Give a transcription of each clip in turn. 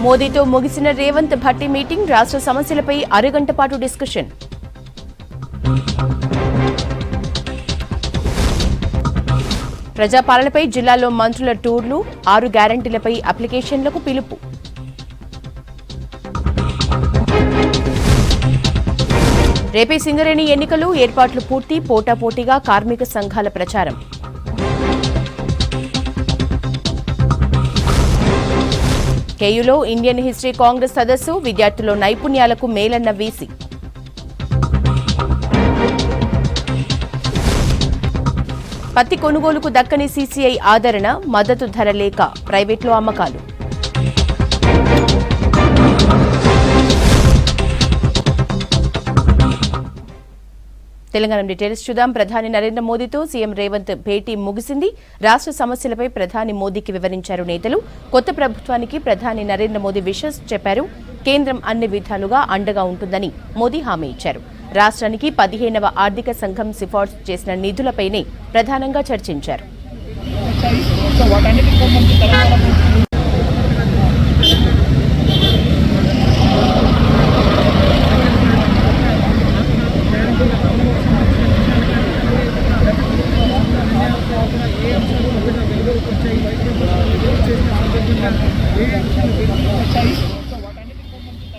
మోదీతో ముగిసిన రేవంత్ భట్టి మీటింగ్ రాష్ట్ర సమస్యలపై అరగంట పాటు డిస్కషన్. ప్రజాపాలనపై జిల్లాలో మంత్రుల టూర్లు, 6 గ్యారంటీలపై అప్లికేషన్లకు పిలుపు. రేపే సింగరేణి ఎన్నికలు, ఏర్పాట్లు పూర్తి, పోటాపోటీగా కార్మిక సంఘాల ప్రచారం. కేయులో ఇండియన్ హిస్టరీ కాంగ్రెస్ సదస్సు, విద్యార్థుల నైపుణ్యాలకు మేలన్న వీసీ. పత్తి కొనుగోలుకు దక్కని సీసీఐ ఆదరణ, మద్దతు ధర లేక ప్రైవేట్లో అమ్మకాలు. తెలంగాణ డీటెయిల్స్ చూద్దాం. ప్రధాని నరేంద్ర మోదీతో సీఎం రేవంత్ భేటీ ముగిసింది. రాష్ట్ర సమస్యలపై ప్రధాని మోదీకి వివరించారు నేతలు. కొత్త ప్రభుత్వానికి ప్రధాని నరేంద్ర మోదీ విషెస్ చెప్పారు. కేంద్రం అన్ని విధాలుగా అండగా ఉంటుందని మోదీ హామీ ఇచ్చారు. రాష్ట్రానికి 15వ ఆర్థిక సంఘం సిఫార్సు చేసిన నిధులపైనే ప్రధానంగా చర్చించారు.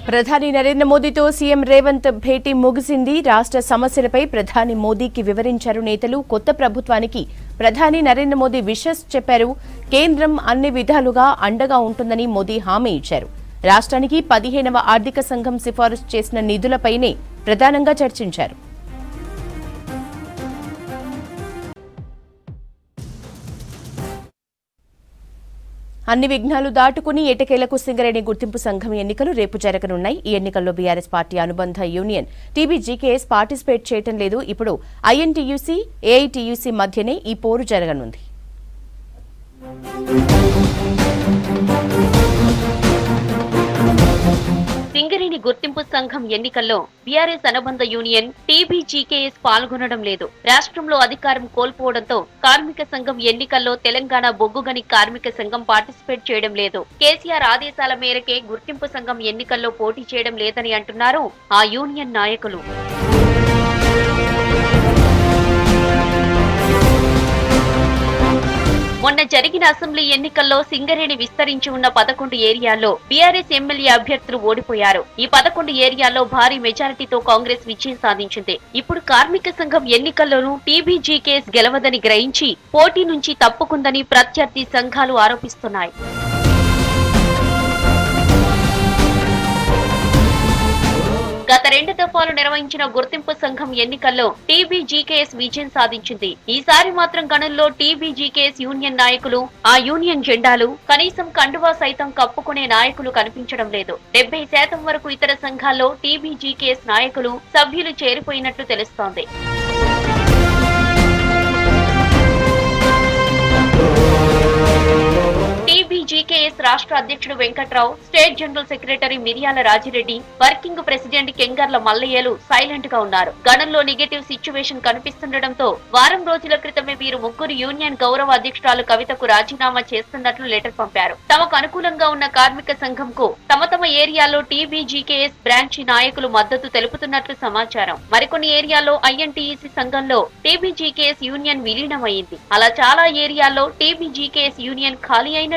ప్రధాని నరేంద్ర మోదీతో సీఎం రేవంత్ భేటీ ముగిసింది. రాష్ట్ర సమస్యలపై ప్రధాని మోదీకి వివరించారు నేతలు. కొత్త ప్రభుత్వానికి ప్రధాని నరేంద్ర మోదీ విషెస్ చెప్పారు. కేంద్రం అన్ని విధాలుగా అండగా ఉంటుందని మోదీ హామీ ఇచ్చారు. రాష్ట్రానికి 15వ ఆర్థిక సంఘం సిఫారసు చేసిన నిధులపైనే ప్రధానంగా చర్చించారు. అన్ని విఘ్నాలు దాటుకుని ఎటకేలకు సింగరేణి గుర్తింపు సంఘం ఎన్నికలు రేపు జరగనున్నాయి. ఈ ఎన్నికల్లో బీఆర్ఎస్ పార్టీ అనుబంధ యూనియన్ టీబీజీకేఎస్ పార్టిసిపేట్ చేయడం లేదు. ఇప్పుడు ఐఎన్టీయూసీ, ఏఐటీయూసీ మధ్యనే ఈ పోరు జరగనుంది. సింగరేణి గుర్తింపు సంఘం ఎన్నికల్లో బీఆర్ఎస్ అనుబంధ యూనియన్ టీబీజీకేఎస్ పాల్గొనడం లేదు. రాష్ట్రంలో అధికారం కోల్పోవడంతో కార్మిక సంఘం ఎన్నికల్లో తెలంగాణ బొగ్గుగని కార్మిక సంఘం పార్టిసిపేట్ చేయడం లేదు. కేసీఆర్ ఆదేశాల మేరకే గుర్తింపు సంఘం ఎన్నికల్లో పోటీ చేయడం లేదని అంటున్నారు ఆ యూనియన్ నాయకులు. మొన్న జరిగిన అసెంబ్లీ ఎన్నికల్లో సింగరేణి విస్తరించి ఉన్న 11 ఏరియాల్లో బీఆర్ఎస్ ఎమ్మెల్యే అభ్యర్థులు ఓడిపోయారు. ఈ 11 ఏరియాల్లో భారీ మెజారిటీతో కాంగ్రెస్ విజయం సాధించింది. ఇప్పుడు కార్మిక సంఘం ఎన్నికల్లోనూ టీబీజీకేఎస్ గెలవదని గ్రహించి పోటీ నుంచి తప్పుకుందని ప్రత్యర్థి సంఘాలు ఆరోపిస్తున్నాయి. గత 2 దఫాలు నిర్వహించిన గుర్తింపు సంఘం ఎన్నికల్లో టీబీజీకేఎస్ విజయం సాధించింది. ఈసారి మాత్రం గణంలో టీబీజీకేఎస్ యూనియన్ నాయకులు, ఆ యూనియన్ జెండాలు, కనీసం కండువా సైతం కప్పుకునే నాయకులు కనిపించడం లేదు. 70% వరకు ఇతర సంఘాల్లో టీబీజీకేఎస్ నాయకులు, సభ్యులు చేరిపోయినట్లు తెలుస్తోంది. టీబీజీకేఎస్ రాష్ట్ర అధ్యక్షుడు Venkatrao, state general secretary Miryala Rajireddy, working president Kengarla మల్లయ్యలు సైలెంట్ గా ఉన్నారు. గణంలో నెగటివ్ సిచ్యువేషన్ కనిపిస్తుండటంతో వారం రోజుల క్రితమే వీరు ముగ్గురు యూనియన్ గౌరవ అధ్యక్షురాలు కవితకు రాజీనామా చేస్తున్నట్లు లెటర్ పంపారు. తమకు అనుకూలంగా ఉన్న కార్మిక సంఘంకు తమ ఏరియాలో టీబీజీకేఎస్ బ్రాంచ్ నాయకులు మద్దతు తెలుపుతున్నట్లు సమాచారం. మరికొన్ని ఏరియాలో ఐఎన్టీయూసీ సంఘంలో టీబీజీకేఎస్ యూనియన్ విలీనమైంది. అలా చాలా ఏరియాల్లో టీబీజీకేఎస్ యూనియన్ ఖాళీ అయినట్లే.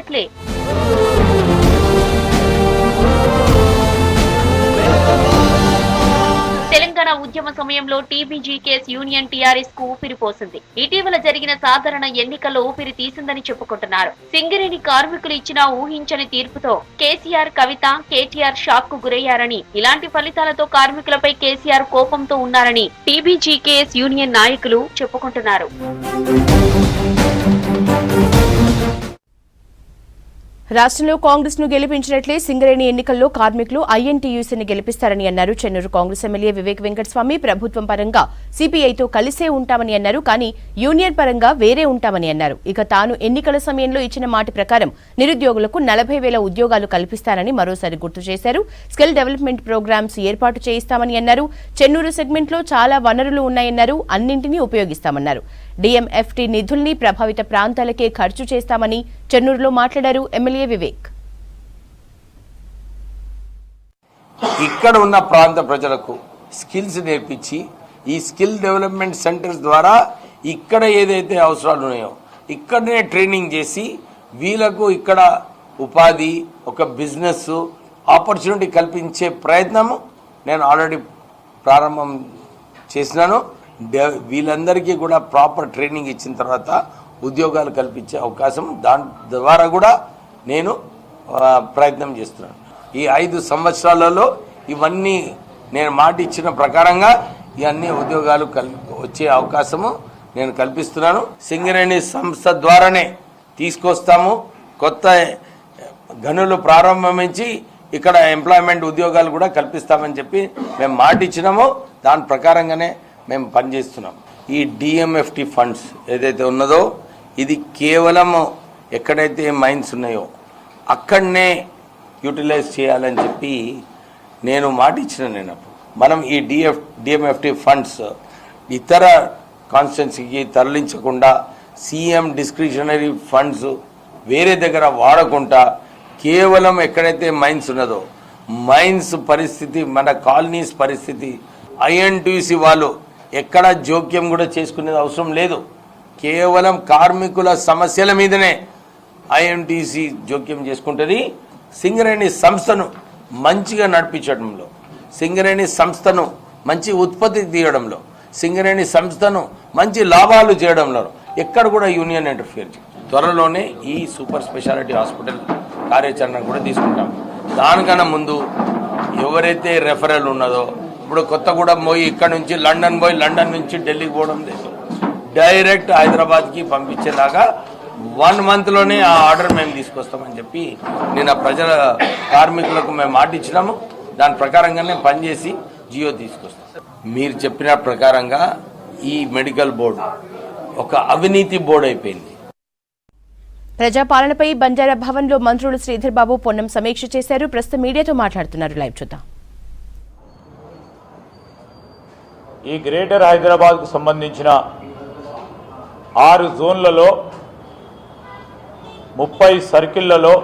తెలంగాణ ఉద్యమ సమయంలో టీబీజీకేఎస్ యూనియన్ టీఆర్ఎస్ కు ఊపిరి పోసింది. ఇటీవల జరిగిన సాధారణ ఎన్నికల్లో ఊపిరి తీసిందని చెప్పుకుంటున్నారు. సింగరేణి కార్మికులు ఇచ్చిన ఊహించని తీర్పుతో కేసీఆర్, కవిత, కేటీఆర్ షాక్ కు గురయ్యారని, ఇలాంటి ఫలితాలతో కార్మికులపై కేసీఆర్ కోపంతో ఉన్నారని టీబీజీకేఎస్ యూనియన్ నాయకులు చెప్పుకుంటున్నారు. రాష్ట్రంలో కాంగ్రెస్ ను గెలిపించినట్లే సింగరేణి ఎన్నికల్లో కార్మికులు ఐఎన్టీయూసీని గెలిపిస్తారని అన్నారు. చెన్నూరు కాంగ్రెస్ ఎమ్మెల్యే వివేక్ వెంకటస్వామి ప్రభుత్వం పరంగా సిపిఐతో కలిసే ఉంటామని అన్నారు. కానీ యూనియన్ పరంగా వేరే ఉంటామని అన్నారు. ఇక తాను ఎన్నికల సమయంలో ఇచ్చిన మాట ప్రకారం నిరుద్యోగులకు 40,000 ఉద్యోగాలు కల్పిస్తారని మరోసారి గుర్తు చేశారు. స్కిల్ డెవలప్మెంట్ ప్రోగ్రామ్స్ ఏర్పాటు చేయిస్తామని అన్నారు. చెన్నూరు సెగ్మెంట్ లో చాలా వనరులు ఉన్నాయన్నారు. అన్నింటినీ ఉపయోగిస్తామన్నారు. డిఎంఎఫ్టీ నిధుల్ని ప్రభావిత ప్రాంతాలకే ఖర్చు చేస్తామని చెన్నూరులో మాట్లాడారు ఎమ్మెల్యే వివేక్. ఇక్కడ ఉన్న ప్రాంత ప్రజలకు స్కిల్స్ నేర్పించి ఈ స్కిల్ డెవలప్మెంట్ సెంటర్స్ ద్వారా ఇక్కడ ఏదైతే అవసరాలు ఉన్నాయో ఇక్కడనే ట్రైనింగ్ చేసి వీళ్ళకు ఇక్కడ ఉపాధి ఒక బిజినెస్ ఆపర్చునిటీ కల్పించే ప్రయత్నము నేను ఆల్రెడీ ప్రారంభం చేసినాను. వీళ్ళందరికీ కూడా ప్రాపర్ ట్రైనింగ్ ఇచ్చిన తర్వాత ఉద్యోగాలు కల్పించే అవకాశం దాని ద్వారా కూడా నేను ప్రయత్నం చేస్తున్నాను. ఈ 5 సంవత్సరాలలో ఇవన్నీ నేను మాట ఇచ్చిన ప్రకారంగా ఇవన్నీ ఉద్యోగాలు వచ్చే అవకాశము నేను కల్పిస్తున్నాను. సింగరేణి సంస్థ ద్వారానే తీసుకొస్తాము. కొత్త గనులు ప్రారంభించి ఇక్కడ ఎంప్లాయ్మెంట్ ఉద్యోగాలు కూడా కల్పిస్తామని చెప్పి మేము మాట ఇచ్చినామో దాని ప్రకారంగానే మేము పనిచేస్తున్నాం. ఈ డిఎంఎఫ్టి ఫండ్స్ ఏదైతే ఉన్నదో ఇది కేవలం ఎక్కడైతే మైన్స్ ఉన్నాయో అక్కడనే యూటిలైజ్ చేయాలని చెప్పి నేను మాట ఇచ్చిన. నేను మనం ఈ డిఎంఎఫ్టి ఫండ్స్ ఇతర కాన్స్టిట్యున్సీకి తరలించకుండా సీఎం డిస్క్రిషనరీ ఫండ్స్ వేరే దగ్గర వాడకుండా కేవలం ఎక్కడైతే మైన్స్ ఉన్నదో మైన్స్ పరిస్థితి మన కాలనీస్ పరిస్థితి ఐఎన్టీసీ వాళ్ళు ఎక్కడ జోక్యం కూడా చేసుకునేది అవసరం లేదు. కేవలం కార్మికుల సమస్యల మీదనే ఐఎన్టీసీ జోక్యం చేసుకుంటుంది. సింగరేణి సంస్థను మంచిగా నడిపించడంలో, సింగరేణి సంస్థను మంచి ఉత్పత్తి తీయడంలో, సింగరేణి సంస్థను మంచి లాభాలు చేయడంలో ఎక్కడ కూడా యూనియన్ ఇంటర్ఫియర్ చేయదు. త్వరలోనే ఈ సూపర్ స్పెషాలిటీ హాస్పిటల్ కార్యాచరణ కూడా తీసుకుంటాం. దానికన్నా ముందు ఎవరైతే రెఫరల్ ఉన్నదో ఇప్పుడు కొత్తగూడెం పోయి ఇక్కడ నుంచి లండన్ పోయి లండన్ నుంచి ఢిల్లీకి పోవడం లేదు, డైరెక్ట్ హైదరాబాద్కి పంపించేలాగా 1 monthలోనే ఆ ఆర్డర్ మేము తీసుకొస్తామని చెప్పి నేను ప్రజల కార్మికులకు మేము మాట ఇచ్చినాము. దాని ప్రకారంగానే పనిచేసి జియో తీసుకొస్తాం. మీరు చెప్పిన ప్రకారంగా ఈ మెడికల్ బోర్డు ఒక అవినీతి బోర్డు అయిపోయింది. ప్రజాపాలనపై బంజారా భవన్లో మంత్రులు శ్రీధర్ బాబు, పొన్నం సమీక్ష చేశారు. ప్రస్తుతం మీడియాతో మాట్లాడుతున్నారు. లైవ్ చూద్దాం. ఈ గ్రేటర్ హైదరాబాద్కు సంబంధించిన 6 జోన్లలో 30 సర్కిళ్లలో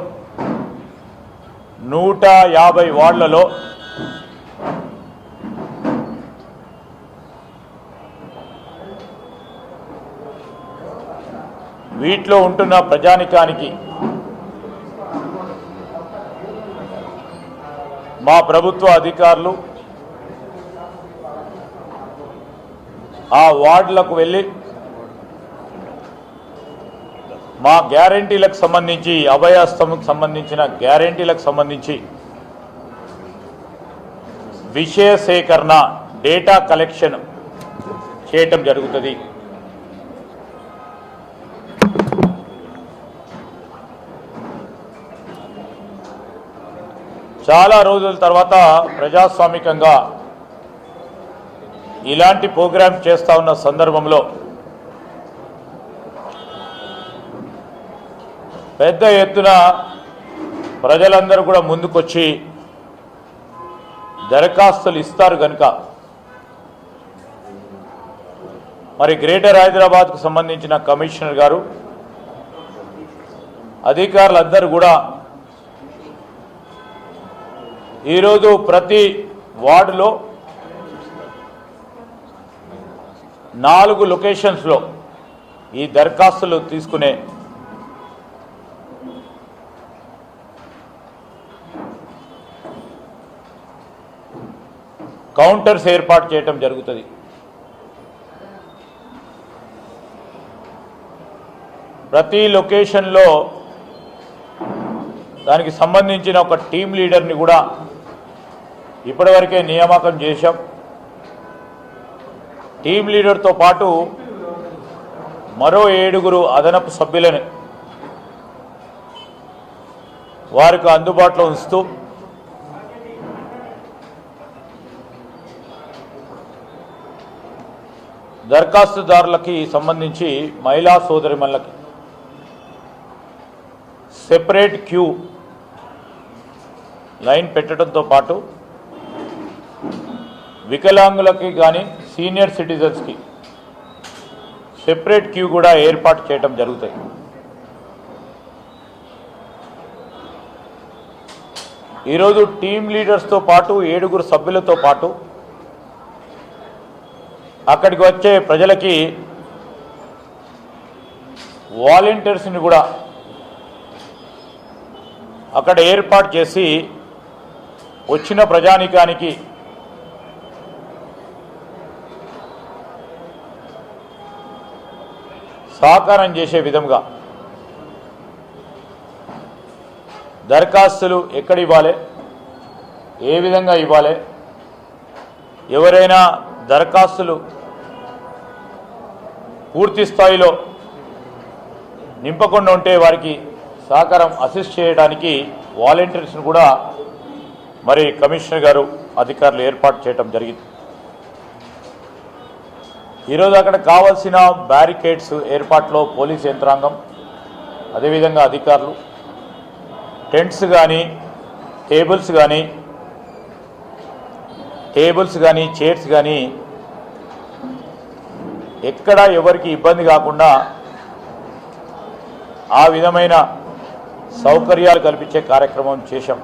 150 వార్డులలో వీటిలో ఉంటున్న ప్రజానికానికి మా ప్రభుత్వ అధికారులు ఆ వార్డులకు వెళ్ళి మా గ్యారంటీలకు సంబంధించి అభయహస్తంకు సంబంధించిన గ్యారంటీలకు సంబంధించి విషయ సేకరణ డేటా కలెక్షన్ చేయటం జరుగుతుంది. చాలా రోజుల తర్వాత ప్రజాస్వామికంగా ఇలాంటి ప్రోగ్రామ్ చేస్తూ ఉన్న సందర్భంలో పెద్ద ఎత్తున ప్రజలందరూ కూడా ముందుకొచ్చి దరఖాస్తులు ఇస్తారు కనుక మరి గ్రేటర్ హైదరాబాద్కు సంబంధించిన కమిషనర్ గారు అధికారులందరూ కూడా ఈరోజు ప్రతి వార్డులో 4 లొకేషన్స్లో ఈ దరఖాస్తులు తీసుకునే కౌంటర్స్ ఏర్పాటు చేయటం జరుగుతుంది. ప్రతి లొకేషన్లో దానికి సంబంధించిన ఒక టీం లీడర్ని కూడా ఇప్పటివరకే నియామకం చేశాం. టీం లీడర్తో పాటు మరో 7 అదనపు సభ్యులను వారికి అందుబాటులో ఉంచుతూ దరఖాస్తుదారులకి సంబంధించి మహిళా సోదరిమణులకి సెపరేట్ క్యూ లైన్ పెట్టడంతో పాటు వికలాంగులకి కానీ సీనియర్ సిటిజన్స్కి సెపరేట్ క్యూ కూడా ఏర్పాటు చేయడం జరుగుతుంది. ఈరోజు టీమ్ లీడర్స్తో పాటు 7 సభ్యులతో పాటు అక్కడికి వచ్చే ప్రజలకి వాలంటీర్స్ని కూడా అక్కడ ఏర్పాటు చేసి వచ్చిన ప్రజానీకానికి సహకారం చేసే విధంగా దరఖాస్తులు ఎక్కడ ఇవ్వాలి, ఏ విధంగా ఇవ్వాలి, ఎవరైనా దరఖాస్తులు పూర్తి స్థాయిలో నింపకుండా ఉంటే వారికి సహకారం అసిస్ట్ చేయడానికి వాలంటీర్స్ను కూడా మరి కమిషనర్ గారు అధికారులు ఏర్పాటు చేయడం జరిగింది. ఈరోజు అక్కడ కావాల్సిన బ్యారికేడ్స్ ఏర్పాట్లో పోలీస్ యంత్రాంగం, అదేవిధంగా అధికారులు, టెంట్స్ కానీ టేబుల్స్ కానీ చైర్స్ కానీ ఎక్కడ ఎవరికి ఇబ్బంది కాకుండా ఆ విధమైన సౌకర్యాలు కల్పించే కార్యక్రమం చేశాం.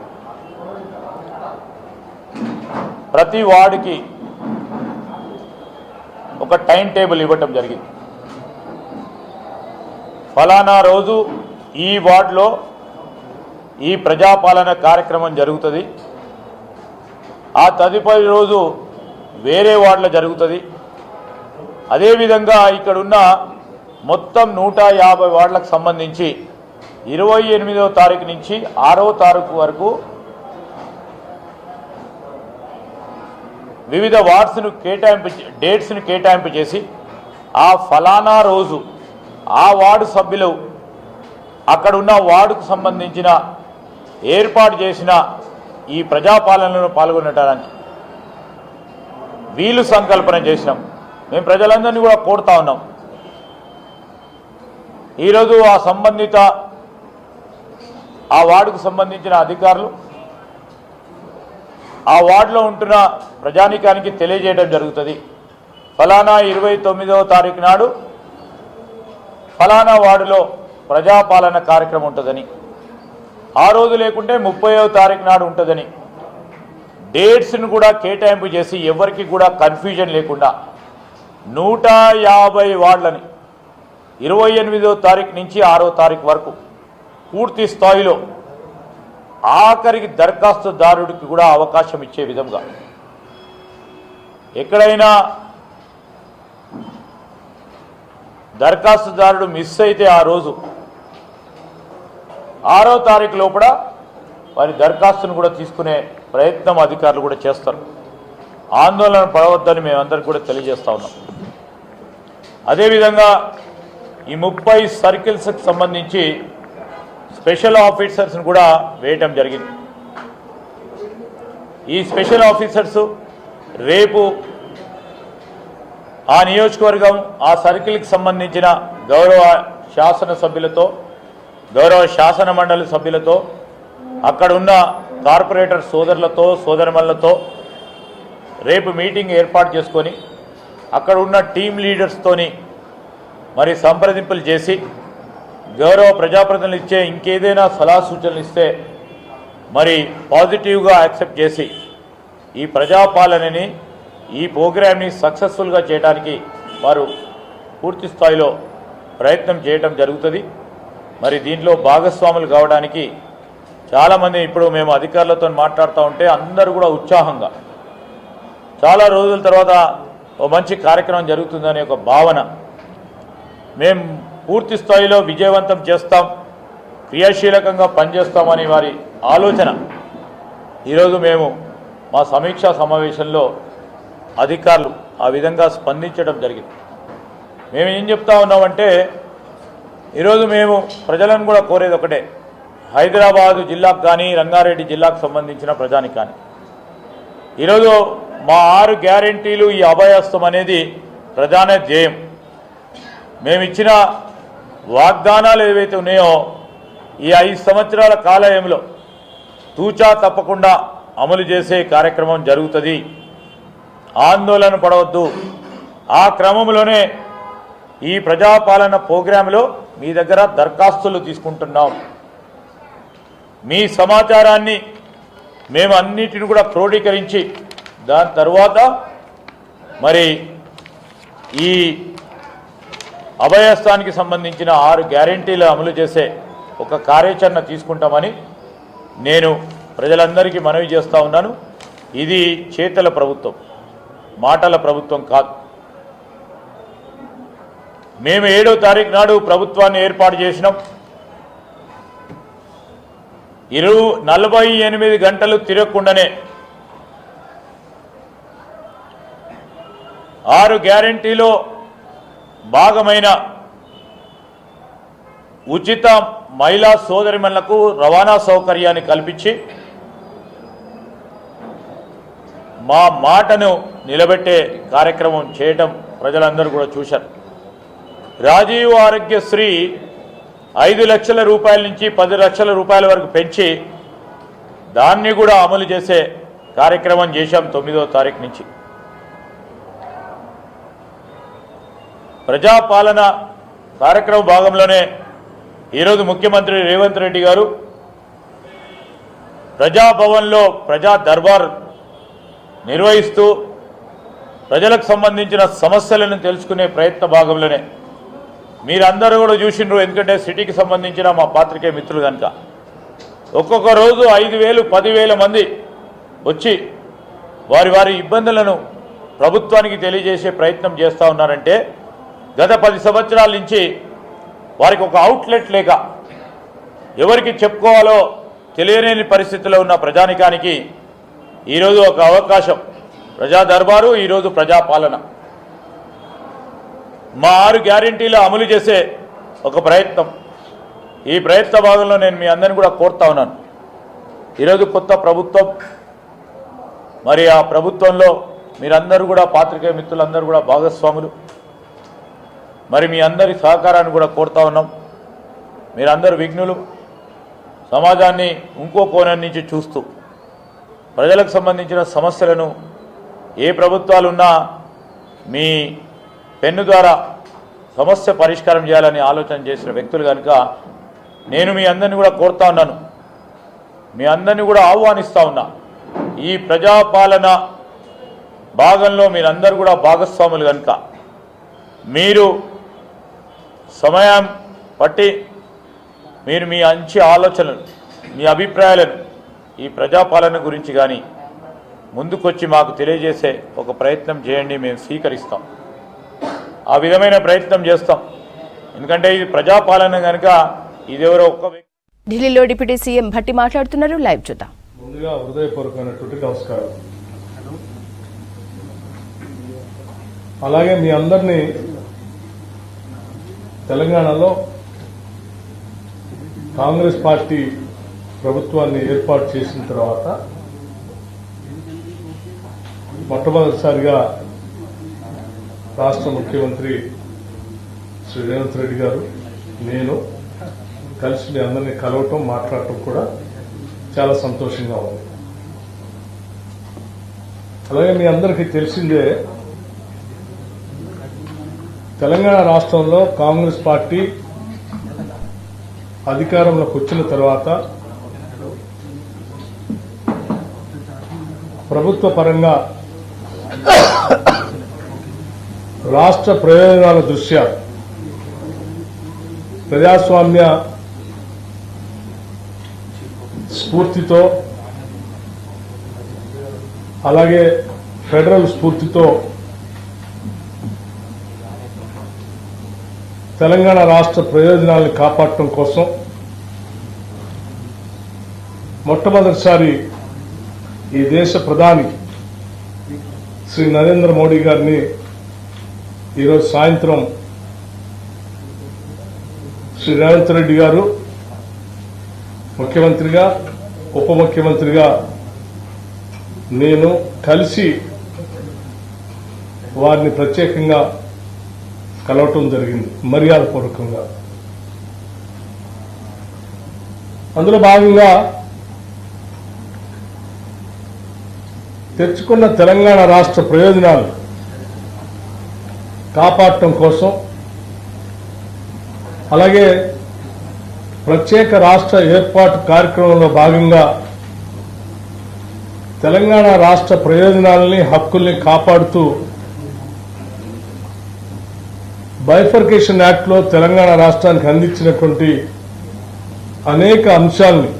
ప్రతి వార్డుకి ఒక టైం టేబుల్ ఇవ్వటం జరిగింది. ఫలానా రోజు ఈ వార్డులో ఈ ప్రజాపాలన కార్యక్రమం జరుగుతుంది, ఆ తదుపరి రోజు వేరే వార్డులో జరుగుతుంది. అదేవిధంగా ఇక్కడున్న మొత్తం 150 వార్డులకు సంబంధించి 28వ తారీఖు నుంచి 6వ తారీఖు వరకు వివిధ వార్డ్స్ను డేట్స్ను కేటాయింపు చేసి ఆ ఫలానా రోజు ఆ వార్డు సభ్యులు అక్కడున్న వార్డుకు సంబంధించిన ఏర్పాటు చేసిన ఈ ప్రజాపాలనలో పాల్గొనడానికి వీలు సంకల్పన చేసినాం. మేము ప్రజలందరినీ కూడా కోరుతా ఉన్నాం. ఈరోజు ఆ సంబంధిత ఆ వార్డుకు సంబంధించిన అధికారులు ఆ వార్డులో ఉంటున్న ప్రజానీకానికి తెలియజేయడం జరుగుతుంది. ఫలానా 29వ తారీఖు నాడు ఫలానా వార్డులో ప్రజాపాలన కార్యక్రమం ఉంటుందని, ఆ రోజు లేకుంటే 30వ తారీఖు నాడు ఉంటుందని డేట్స్ను కూడా కేటాయింపు చేసి ఎవరికి కూడా కన్ఫ్యూజన్ లేకుండా 150 వార్డులని 28వ తారీఖు నుంచి 6వ తారీఖు వరకు పూర్తి స్థాయిలో ఆఖరికి దరఖాస్తుదారుడికి కూడా అవకాశం ఇచ్చే విధంగా, ఎక్కడైనా దరఖాస్తుదారుడు మిస్ అయితే ఆ రోజు 6వ తారీఖు లోపల వారి దరఖాస్తును కూడా తీసుకునే ప్రయత్నం అధికారులు కూడా చేస్తారు. ఆందోళన పడవద్దని మేమందరికీ కూడా తెలియజేస్తా ఉన్నాం. అదేవిధంగా ఈ 30 సర్కిల్స్కి సంబంధించి స్పెషల్ ఆఫీసర్స్ని కూడా వేయటం జరిగింది. ఈ స్పెషల్ ఆఫీసర్స్ రేపు ఆ నియోజకవర్గం ఆ సర్కిల్కి సంబంధించిన గౌరవ శాసనసభ్యులతో, గౌరవ శాసన మండలి సభ్యులతో, అక్కడ ఉన్న కార్పొరేటర్ సోదరులతో సోదరిమణులతో రేపు మీటింగ్ ఏర్పాటు చేసుకొని అక్కడ ఉన్న టీమ్ లీడర్స్తోని మరి సంప్రదింపులు చేసి గౌరవ ప్రజాప్రతినిధులు ఇచ్చే ఇంకేదైనా సలహా సూచనలు ఇస్తే మరి పాజిటివ్గా యాక్సెప్ట్ చేసి ఈ ప్రజాపాలనని ఈ ప్రోగ్రామ్ని సక్సెస్ఫుల్గా చేయడానికి వారు పూర్తి స్థాయిలో ప్రయత్నం చేయడం జరుగుతుంది. మరి దీంట్లో భాగస్వాములు కావడానికి చాలామంది ఇప్పుడు మేము అధికారులతో మాట్లాడుతూ ఉంటే అందరూ కూడా ఉత్సాహంగా చాలా రోజుల తర్వాత ఓ మంచి కార్యక్రమం జరుగుతుందనే ఒక భావన, మేము పూర్తి స్థాయిలో విజయవంతం చేస్తాం, క్రియాశీలకంగా పనిచేస్తామని వారి ఆలోచన ఈరోజు మేము మా సమీక్షా సమావేశంలో అధికారులు ఆ విధంగా స్పందించడం జరిగింది. మేము ఏం చెప్తా ఉన్నామంటే ఈరోజు మేము ప్రజలను కూడా కోరేది ఒకటే, హైదరాబాదు జిల్లాకు కానీ రంగారెడ్డి జిల్లాకు సంబంధించిన ప్రజానికి కానీ ఈరోజు మా 6 గ్యారెంటీలు ఈ అభయహస్తం అనేది ప్రధాన ధ్యేయం. మేమిచ్చిన వాగ్దానాలు ఏవైతే ఉన్నాయో ఈ 5 సంవత్సరాల కాలయంలో తూచా తప్పకుండా అమలు చేసే కార్యక్రమం జరుగుతుంది. ఆందోళన పడవద్దు. ఆ క్రమంలోనే ఈ ప్రజాపాలన ప్రోగ్రాంలో మీ దగ్గర దరఖాస్తులు తీసుకుంటున్నాం. మీ సమాచారాన్ని మేము అన్నిటిని కూడా క్రోడీకరించి దాని తర్వాత మరి ఈ అభయస్థానికి సంబంధించిన 6 గ్యారెంటీలు అమలు చేసే ఒక కార్యాచరణ తీసుకుంటామని నేను ప్రజలందరికీ మనవి చేస్తూ ఉన్నాను. ఇది చేతల ప్రభుత్వం, మాటల ప్రభుత్వం కాదు. మేము 7వ తారీఖు నాడు ప్రభుత్వాన్ని ఏర్పాటు చేసినాం. 48 గంటలు తిరగకుండానే 6 గ్యారెంటీలో భాగమైన ఉచిత మహిళా సోదరిమణులకు రవాణా సౌకర్యాన్ని కల్పించి మా మాటను నిలబెట్టే కార్యక్రమం చేయటం ప్రజలందరూ కూడా చూశారు. రాజీవ్ ఆరోగ్యశ్రీ 5 లక్షల రూపాయల నుంచి 10 లక్షల రూపాయల వరకు పెంచి దాన్ని కూడా అమలు చేసే కార్యక్రమం చేశాం 9వ తారీఖు నుంచి. ప్రజాపాలన కార్యక్రమ భాగంలోనే ఈరోజు ముఖ్యమంత్రి రేవంత్ రెడ్డి గారు ప్రజాభవన్లో ప్రజా దర్బార్ నిర్వహిస్తూ ప్రజలకు సంబంధించిన సమస్యలను తెలుసుకునే ప్రయత్న భాగంలోనే మీరందరూ కూడా చూసిండ్రు. ఎందుకంటే సిటీకి సంబంధించిన మా పాత్రికేయ మిత్రులు కనుక ఒక్కొక్క రోజు 5,000, 10,000 మంది వచ్చి వారి ఇబ్బందులను ప్రభుత్వానికి తెలియజేసే ప్రయత్నం చేస్తూ ఉన్నారంటే గత 10 సంవత్సరాల నుంచి వారికి ఒక అవుట్లెట్ లేక ఎవరికి చెప్పుకోవాలో తెలియలేని పరిస్థితిలో ఉన్న ప్రజానికానికి ఈరోజు ఒక అవకాశం. ప్రజా దర్బారు, ఈరోజు ప్రజాపాలన, మా 6 గ్యారెంటీలు అమలు చేసే ఒక ప్రయత్నం. ఈ ప్రయత్న భాగంలో నేను మీ అందరిని కూడా కోరుతా ఉన్నాను. ఈరోజు కొత్త ప్రభుత్వం, మరి ఆ ప్రభుత్వంలో మీరందరూ కూడా పాత్రికేయ మిత్రులందరూ కూడా భాగస్వాములు. మరి మీ అందరి సహకారాన్ని కూడా కోరుతా ఉన్నాం. మీరందరూ విఘ్నులు. సమాజాన్ని ఇంకో కోణం నుంచి చూస్తూ ప్రజలకు సంబంధించిన సమస్యలను ఏ ప్రభుత్వాలున్నా మీ పెన్ను ద్వారా సమస్య పరిష్కారం చేయాలని ఆలోచన చేసిన వ్యక్తులు కనుక నేను మీ అందరినీ కూడా కోరుతా ఉన్నాను, మీ అందరినీ కూడా ఆహ్వానిస్తూ ఉన్నా. ఈ ప్రజాపాలన భాగంలో మీరందరూ కూడా భాగస్వాములు కనుక మీరు సమయం పట్టి మీరు మీ మంచి ఆలోచనలు, మీ అభిప్రాయాలను ఈ ప్రజాపాలన గురించి కానీ ముందుకొచ్చి మాకు తెలియజేసే ఒక ప్రయత్నం చేయండి. మేము స్వీకరిస్తాం, ఆ విధమైన ప్రయత్నం చేస్తాం. ఎందుకంటే ఇది ప్రజాపాలన కనుక ఇదెవరో ఒక్క వ్యక్తి. ఢిల్లీలో డిప్యూటీ సీఎం భట్టి మాట్లాడుతున్నారు. లైవ్ చూద్దాం. ముందుగా హృదయపూర్వకమైనటువంటి నమస్కారం. అలాగే మీ అందరినీ తెలంగాణలో కాంగ్రెస్ పార్టీ ప్రభుత్వాన్ని ఏర్పాటు చేసిన తర్వాత మొట్టమొదటిసారిగా రాష్ట్ర ముఖ్యమంత్రి శ్రీ రేవంత్ రెడ్డి గారు, నేను కలిసి మీ అందరినీ కలవటం, మాట్లాడటం కూడా చాలా సంతోషంగా ఉంది. అలాగే మీ అందరికీ తెలిసిందే, తెలంగాణ రాష్ట్రంలో కాంగ్రెస్ పార్టీ అధికారంలోకి వచ్చిన తర్వాత ప్రభుత్వ పరంగా రాష్ట్ర ప్రయోజనాల దృష్ట్యా ప్రజాస్వామ్య స్ఫూర్తితో అలాగే ఫెడరల్ స్ఫూర్తితో తెలంగాణ రాష్ట్ర ప్రయోజనాలను కాపాడటం కోసం మొట్టమొదటిసారి ఈ దేశ ప్రధాని శ్రీ నరేంద్ర మోడీ గారిని ఈరోజు సాయంత్రం శ్రీ రేవంత్ రెడ్డి గారు ముఖ్యమంత్రిగా, ఉప ముఖ్యమంత్రిగా నేను కలిసి వారిని ప్రత్యేకంగా కలవటం జరిగింది, మర్యాదపూర్వకంగా. అందులో భాగంగా తెచ్చుకున్న తెలంగాణ రాష్ట్ర ప్రయోజనాలు కాపాడటం కోసం, అలాగే ప్రత్యేక రాష్ట్ర ఏర్పాటు కార్యక్రమంలో భాగంగా తెలంగాణ రాష్ట్ర ప్రయోజనాలని హక్కుల్ని కాపాడుతూ బైఫర్కేషన్ యాక్ట్ లో తెలంగాణ రాష్ట్రానికి అందించినటువంటి అనేక అంశాలని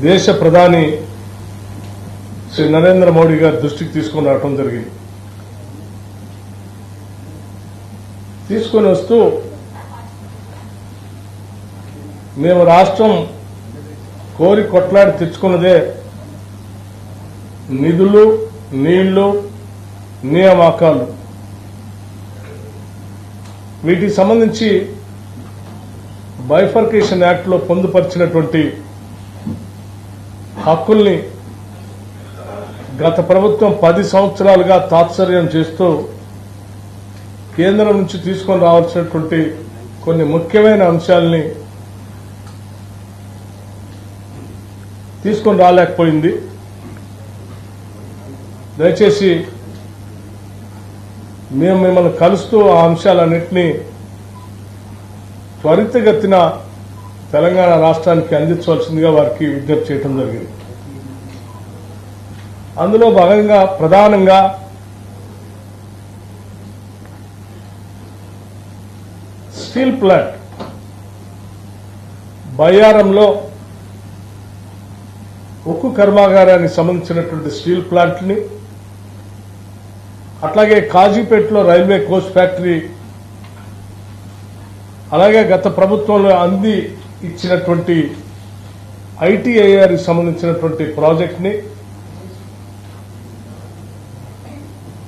దేశ ప్రధాని శ్రీ నరేంద్ర మోడీ గారి దృష్టికి తీసుకొని రావడం జరిగింది. తీసుకొని వస్తూ మేము రాష్ట్రం కోరి కొట్లాడి తెచ్చుకున్నదే నిధులు, నీళ్లు, నియామకాలు. వీటికి సంబంధించి బైఫర్కేషన్ యాక్ట్ లో పొందుపరిచినటువంటి హక్కుల్ని గత ప్రభుత్వం 10 సంవత్సరాలుగా తాత్సర్యం చేస్తూ కేంద్రం నుంచి తీసుకొని రావాల్సినటువంటి కొన్ని ముఖ్యమైన అంశాలని తీసుకొని రాలేకపోయింది. దయచేసి మేము మిమ్మల్ని కలుస్తూ ఆ అంశాలన్నింటినీ త్వరితగతిన తెలంగాణ రాష్ట్రానికి అందించవలసిందిగా వారికి విజ్ఞప్తి చేయడం జరిగింది. అందులో భాగంగా ప్రధానంగా స్టీల్ ప్లాంట్ బయ్యారంలో ఉక్కు కర్మాగారానికి సంబంధించినటువంటి స్టీల్ ప్లాంట్ని, అట్లాగే కాజీపేటలో రైల్వే కోచ్ ఫ్యాక్టరీ, అలాగే గత ప్రభుత్వంలో అంది ఇచ్చినటువంటి ఐటీఐఆర్కి సంబంధించినటువంటి ప్రాజెక్ట్ని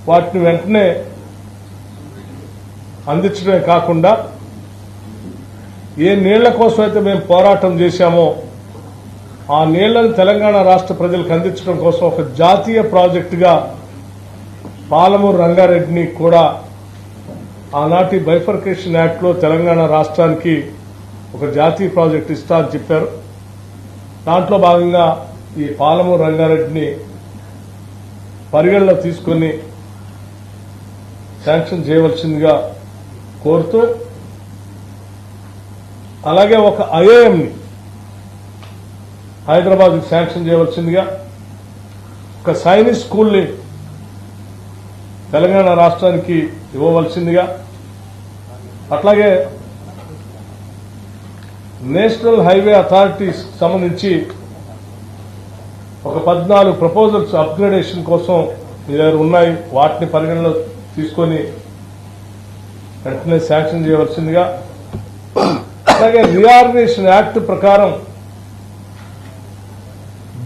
వాటిని వెంటనే అందించడమే కాకుండా ఏ నీళ్ల కోసం అయితే మేము పోరాటం చేశామో ఆ నీళ్లను తెలంగాణ రాష్ట్ర ప్రజలకు అందించడం కోసం ఒక జాతీయ ప్రాజెక్టుగా పాలమూరు రంగారెడ్డిని కూడా ఆనాటి బైఫర్కేషన్ యాక్ట్ లో తెలంగాణ రాష్ట్రానికి ఒక జాతీయ ప్రాజెక్టు ఇస్తా అని చెప్పారు. దాంట్లో భాగంగా ఈ పాలమూరు రంగారెడ్డిని పరిగణలో తీసుకుని శాంక్షన్ చేయవలసిందిగా కోరుతూ, అలాగే ఒక ఐఐఎంని హైదరాబాద్ శాంక్షన్ చేయవలసిందిగా, ఒక సైనిక్ స్కూల్ని తెలంగాణ రాష్ట్రానికి ఇవ్వవలసిందిగా, అట్లాగే నేషనల్ హైవే అథారిటీస్ సంబంధించి ఒక 14 ప్రపోజల్స్ అప్గ్రేడేషన్ కోసం మీ దగ్గర ఉన్నాయి, వాటిని పరిగణలో తీసుకొని వెంటనే శాంక్షన్ చేయవలసిందిగా, అలాగే రీఆర్గనైజేషన్ యాక్ట్ ప్రకారం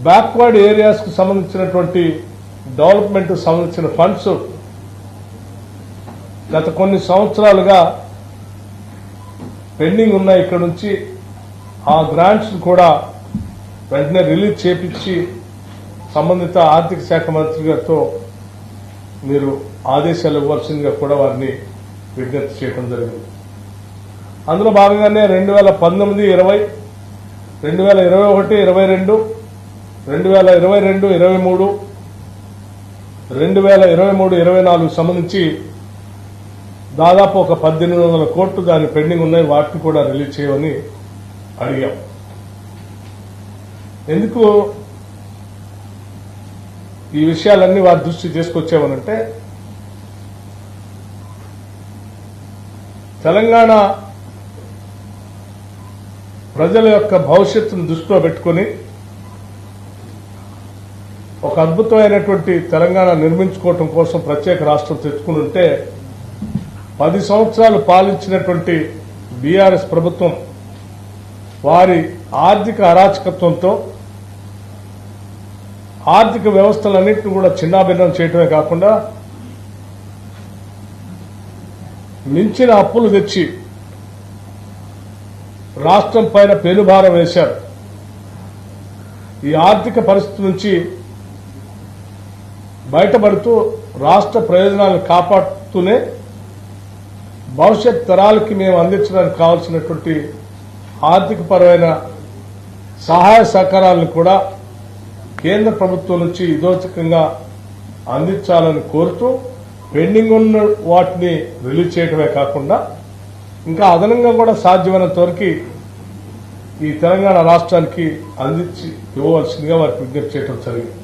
బ్యాక్వర్డ్ ఏరియాస్ కు సంబంధించినటువంటి డెవలప్మెంట్ సంబంధించిన ఫండ్స్ గత కొన్ని సంవత్సరాలుగా పెండింగ్ ఉన్నాయి. ఇక్కడ నుంచి ఆ గ్రాంట్స్ కూడా వెంటనే రిలీజ్ చేపించి సంబంధిత ఆర్థిక శాఖ మంత్రి గారితో మీరు ఆదేశాలు ఇవ్వాల్సిందిగా కూడా వారిని విజ్ఞప్తి చేయడం జరిగింది. అందులో భాగంగానే 2019, 20, 2021, 22, 2022, 23, 2023, 24 సంబంధించి దాదాపు ఒక 1800 కోట్లు దాని పెండింగ్ ఉన్నాయి, వాటిని కూడా రిలీజ్ చేయమని అడిగాం. ఎందుకు ఈ విషయాలన్నీ వారి దృష్టి తీసుకొచ్చామనంటే, తెలంగాణ ప్రజల యొక్క భవిష్యత్తును దృష్టిలో పెట్టుకుని ఒక అద్భుతమైనటువంటి తెలంగాణ నిర్మించుకోవటం కోసం ప్రత్యేక రాష్ట్రం తెచ్చుకుని ఉంటే 10 సంవత్సరాలు పాలించినటువంటి బీఆర్ఎస్ ప్రభుత్వం వారి ఆర్థిక అరాచకత్వంతో ఆర్థిక వ్యవస్థలన్నింటినీ కూడా చిన్నాభిన్నం చేయటమే కాకుండా మించిన అప్పులు తెచ్చి రాష్ట్రం పైన పెనుభారం వేశారు. ఈ ఆర్థిక పరిస్థితి నుంచి బయటపడుతూ రాష్ట్ర ప్రయోజనాలను కాపాడుతూనే భవిష్యత్ తరాలకి మేము అందించడానికి కావాల్సినటువంటి ఆర్థిక పరమైన సహాయ సహకారాలను కూడా కేంద్ర ప్రభుత్వం నుంచి ఇదోచకంగా అందించాలని కోరుతూ పెండింగ్ ఉన్న వాటిని రిలీజ్ చేయడమే కాకుండా ఇంకా అదనంగా కూడా సాధ్యమైనంత వరకు ఈ తెలంగాణ రాష్ట్రానికి అందించి ఇవ్వవలసిందిగా వారికి విజ్ఞప్తి చేయడం జరిగింది.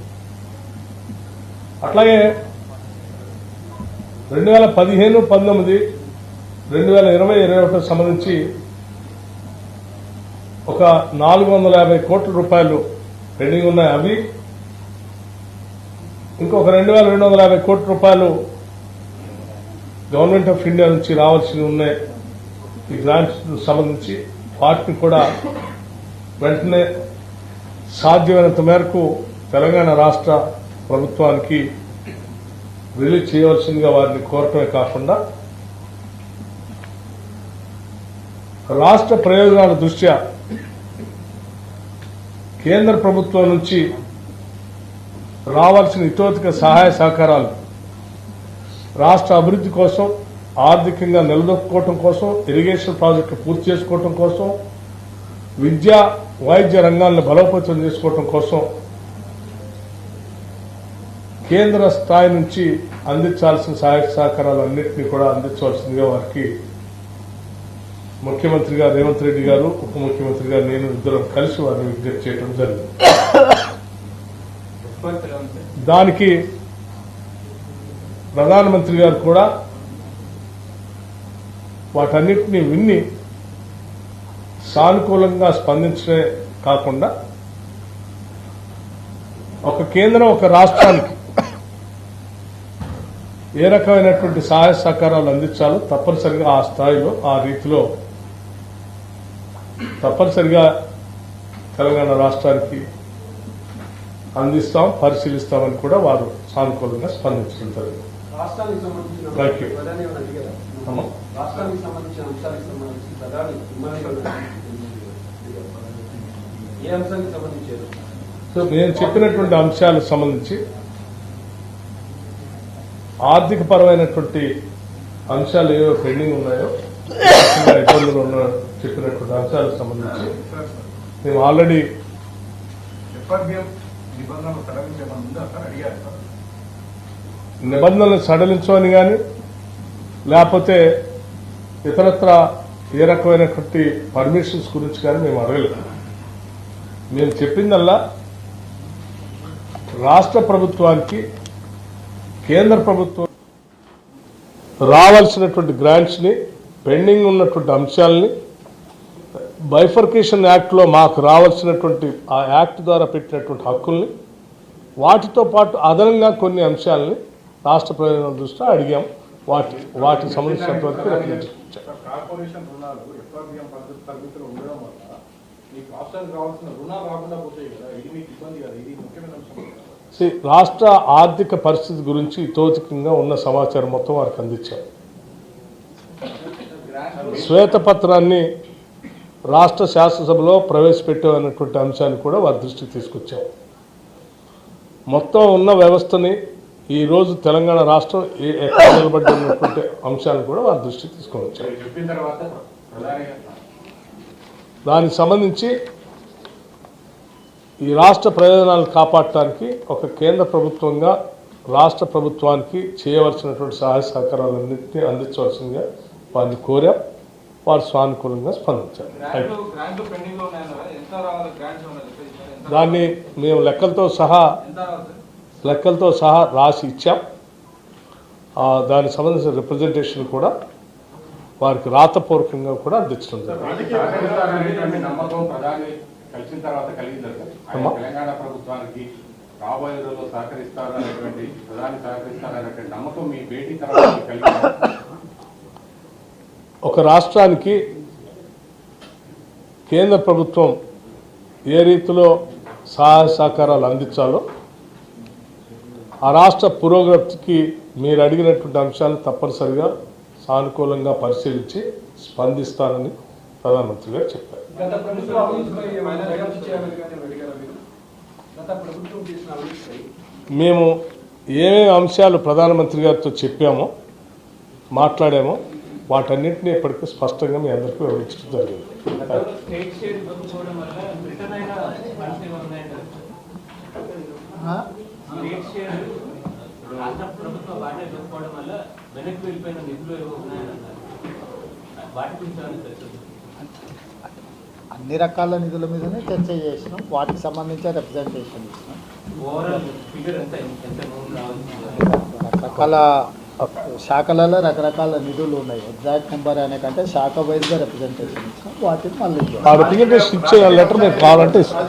అట్లాగే 2015, 19, 2020, 2021 సంబంధించి ఒక 450 కోట్ల రూపాయలు పెండింగ్ ఉన్నాయి. అవి ఇంకొక 2250 కోట్ల రూపాయలు గవర్నమెంట్ ఆఫ్ ఇండియా నుంచి రావాల్సి ఉన్నాయి. ఈ గ్రాంట్స్ సంబంధించి వాటిని కూడా వెంటనే సాధ్యమైనంత మేరకు తెలంగాణ రాష్ట్ర ప్రభుత్వానికి రిలీజ్ చేయవలసిందిగా వారిని కోరటమే కాకుండా రాష్ట్ర ప్రయోజనాల దృష్ట్యా కేంద్ర ప్రభుత్వం నుంచి రావాల్సిన ఇతోధిక సహాయ సహకారాలు రాష్ట్ర అభివృద్ధి కోసం, ఆర్థికంగా నిలదొక్కుకోవటం కోసం, ఇరిగేషన్ ప్రాజెక్టులు పూర్తి చేసుకోవటం కోసం, విద్యా వైద్య రంగాలను బలోపేతం చేసుకోవటం కోసం కేంద్ర స్థాయి నుంచి అందించాల్సిన సహాయ సహకారాలన్నింటినీ కూడా అందించవలసిందిగా వారికి ముఖ్యమంత్రి గారు రేవంత్ రెడ్డి గారు, ఉప ముఖ్యమంత్రి గారు, నేను ఇద్దరం కలిసి వారిని విజ్ఞప్తి చేయడం జరిగింది. దానికి ప్రధానమంత్రి గారు కూడా వాటన్నిటినీ విన్ని సానుకూలంగా స్పందించడమే కాకుండా ఒక కేంద్రం ఒక రాష్ట్రానికి ఏ రకమైనటువంటి సహాయ సహకారాలు అందించాలో తప్పనిసరిగా ఆ స్థాయిలో, ఆ రీతిలో తప్పనిసరిగా తెలంగాణ రాష్ట్రానికి అందిస్తాం, పరిశీలిస్తామని కూడా వారు సానుకూలంగా స్పందించడం జరిగింది. రాష్ట్రానికి సంబంధించిన అంశాలకు సంబంధించి ప్రధాని ఏ అంశానికి సంబంధించారు? సో నేను చెప్పినటువంటి అంశాలకు సంబంధించి ఆర్థిక పరమైనటువంటి అంశాలు ఏవో పెండింగ్ ఉన్నాయో, ఇబ్బందులు ఉన్న చెప్పినటువంటి అంశాలకు సంబంధించి మేము ఆల్రెడీ నిబంధనలు సడలించమని కానీ లేకపోతే ఇతరత్ర ఏ రకమైనటువంటి పర్మిషన్స్ గురించి కానీ మేము అడగలేదు. మేము చెప్పిందల్లా రాష్ట్ర ప్రభుత్వానికి కేంద్ర ప్రభుత్వం రావాల్సినటువంటి గ్రాంట్స్ ని, పెండింగ్ ఉన్నటువంటి అంశాలని బైఫర్కేషన్ యాక్ట్ లో మాకు రావాల్సినటువంటి ఆ యాక్ట్ ద్వారా పెట్టినటువంటి హక్కుల్ని, వాటితో పాటు అదనంగా కొన్ని అంశాలని రాష్ట్ర ప్రయోజనాల దృష్ట్యా అడిగాం. వాటికి సంబంధించినంత వరకు కార్పొరేషన్ రుణాలు ఎఫ్ఆర్బిఎం పరిమితులు ఉండడం వల్ల మీకు రాష్ట్రానికి కావాల్సిన రుణాలు రాకుండా పోతాయి కదా, ఇది మీకు ఇబ్బంది కదా, ఇది ముఖ్యమైన అంశం. రాష్ట్ర ఆర్థిక పరిస్థితి గురించి ఇతోధికంగా ఉన్న సమాచారం మొత్తం వారికి అందించారు. శ్వేతపత్రాన్ని రాష్ట్ర శాసనసభలో ప్రవేశపెట్టామన్నటువంటి అంశాన్ని కూడా వారి దృష్టికి తీసుకొచ్చాం. మొత్తం ఉన్న వ్యవస్థని ఈ రోజు తెలంగాణ రాష్ట్రం ఎక్కడ నిలబడినటువంటి అంశాలను కూడా వారి దృష్టికి తీసుకొని వచ్చారు. దానికి సంబంధించి ఈ రాష్ట్ర ప్రయోజనాలను కాపాడటానికి ఒక కేంద్ర ప్రభుత్వంగా రాష్ట్ర ప్రభుత్వానికి చేయవలసినటువంటి సహాయ సహకారాలన్నింటినీ అందించవలసిందిగా వారిని కోరాం. వారు సానుకూలంగా స్పందించారు. దాన్ని మేము లెక్కలతో సహా రాసి ఇచ్చాం. దానికి సంబంధించిన రిప్రజెంటేషన్ కూడా వారికి రాతపూర్వకంగా కూడా అందించడం జరిగింది. కలిసిన తర్వాత కలిగిందా సార్? తెలంగాణ ప్రభుత్వానికి రాబోయే రోజుల్లో సహకరిస్తారనేటువంటి ప్రధాని సహకరిస్తారనేటువంటి నమ్మకం మీ భేటీ తర్వాత కలిగిందా? ఒక రాష్ట్రానికి కేంద్ర ప్రభుత్వం ఏ రీతిలో సహాయ సహకారాలు అందించాలో ఆ రాష్ట్ర పురోగతికి మీరు అడిగినటువంటి అంశాలు తప్పనిసరిగా సానుకూలంగా పరిశీలించి స్పందిస్తానని ప్రధానమంత్రి గారు చెప్పారు. మేము ఏమేమి అంశాలు ప్రధానమంత్రి గారితో చెప్పామో, మాట్లాడామో వాటన్నింటినీ ఇప్పటికీ స్పష్టంగా మీ అందరికీ వివరించడం జరిగింది. అన్ని రకాల నిధుల మీదనే చర్చ చేసినాం, వాటికి సంబంధించిన రిప్రజెంటేషన్ ఇచ్చినాం. రకరకాల శాఖలలో రకరకాల నిధులు ఉన్నాయి. ఎగ్జాక్ట్ నెంబర్ అనే కంటే శాఖ వైజ్గా రిప్రజెంటేషన్ ఇచ్చినాం, వాటిని మళ్ళీ ఆ రిప్రజెంటేషన్ ఇచ్చే లెటర్ మీరు కావాలంటే ఇస్తాం.